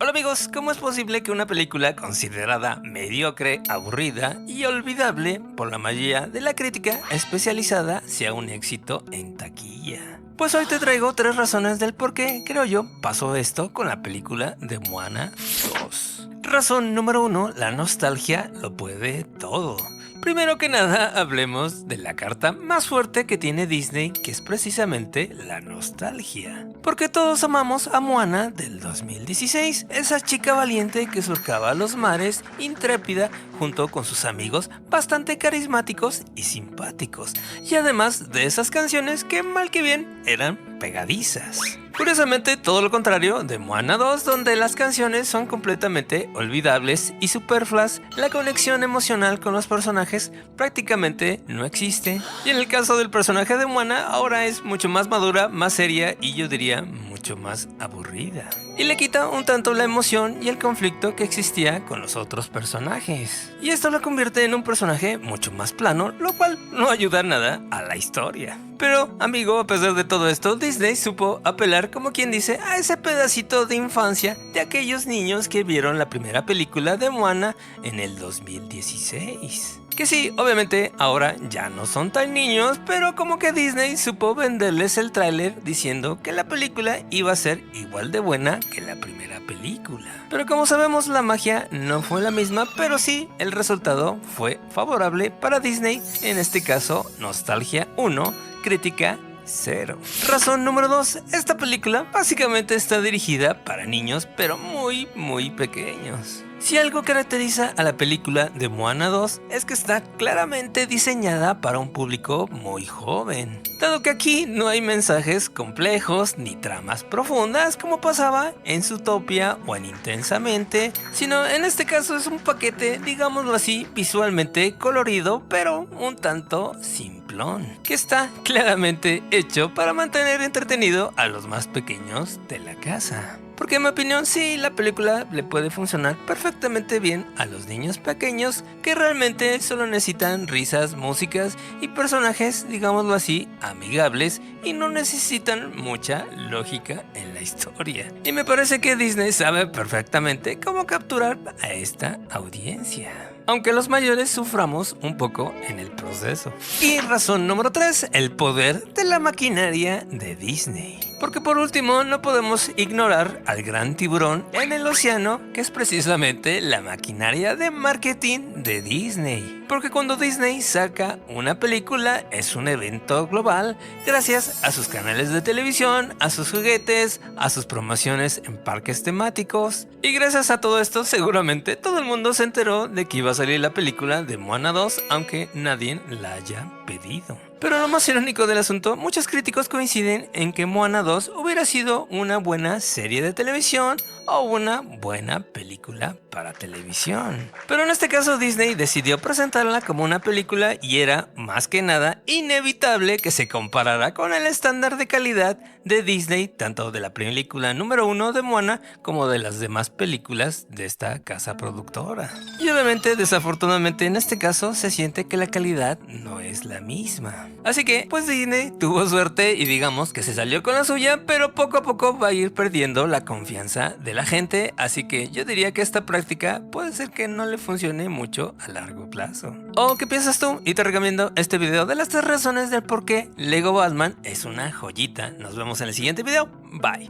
Hola amigos, ¿cómo es posible que una película considerada mediocre, aburrida y olvidable por la mayoría de la crítica especializada sea un éxito en taquilla? Pues hoy te traigo 3 razones del por qué, creo yo, pasó esto con la película de Moana 2. Razón número 1, la nostalgia lo puede todo. Primero que nada, hablemos de la carta más fuerte que tiene Disney, que es precisamente la nostalgia. Porque todos amamos a Moana del 2016, esa chica valiente que surcaba los mares, intrépida, junto con sus amigos bastante carismáticos y simpáticos. Y además de esas canciones que mal que bien eran pegadizas. Curiosamente, todo lo contrario de Moana 2, donde las canciones son completamente olvidables y superfluas, la conexión emocional con los personajes prácticamente no existe. Y en el caso del personaje de Moana, ahora es mucho más madura, más seria y yo diría mucho más aburrida. Y le quita un tanto la emoción y el conflicto que existía con los otros personajes. Y esto lo convierte en un personaje mucho más plano, lo cual no ayuda nada a la historia. Pero, amigo, a pesar de todo esto, Disney supo apelar, como quien dice, a ese pedacito de infancia de aquellos niños que vieron la primera película de Moana en el 2016. Que sí, obviamente ahora ya no son tan niños, pero como que Disney supo venderles el tráiler diciendo que la película iba a ser igual de buena que la primera película. Pero como sabemos, la magia no fue la misma, pero sí, el resultado fue favorable para Disney, en este caso, Nostalgia 1, crítica 0. Razón número 2. Esta película básicamente está dirigida para niños, pero muy pequeños. Si algo caracteriza a la película de Moana 2 es que está claramente diseñada para un público muy joven, dado que aquí no hay mensajes complejos ni tramas profundas como pasaba en Zootopia o en Intensamente, sino en este caso es un paquete, digámoslo así, visualmente colorido, pero un tanto simplón, que está claramente hecho para mantener entretenido a los más pequeños de la casa. Porque en mi opinión sí, la película le puede funcionar perfectamente bien a los niños pequeños que realmente solo necesitan risas, músicas y personajes, digámoslo así, amigables y no necesitan mucha lógica en la historia. Y me parece que Disney sabe perfectamente cómo capturar a esta audiencia, aunque los mayores suframos un poco en el proceso. Y razón número 3, el poder de la maquinaria de Disney. Porque por último no podemos ignorar al gran tiburón en el océano, que es precisamente la maquinaria de marketing de Disney. Porque cuando Disney saca una película es un evento global gracias a sus canales de televisión, a sus juguetes, a sus promociones en parques temáticos. Y gracias a todo esto seguramente todo el mundo se enteró de que iba a salir la película de Moana 2, aunque nadie la haya pedido. Pero lo más irónico del asunto, muchos críticos coinciden en que Moana 2 hubiera sido una buena serie de televisión o una buena película para televisión. Pero en este caso Disney decidió presentarla como una película y era, más que nada, inevitable que se comparara con el estándar de calidad de Disney, tanto de la película número 1 de Moana como de las demás películas de esta casa productora. Y obviamente, desafortunadamente, en este caso se siente que la calidad no es la misma. Así que, pues Disney tuvo suerte y digamos que se salió con la suya, pero poco a poco va a ir perdiendo la confianza de la gente, así que yo diría que esta práctica puede ser que no le funcione mucho a largo plazo. ¿O qué piensas tú? Y te recomiendo este video de las 3 razones del por qué Lego Batman es una joyita. Nos vemos en el siguiente video. Bye.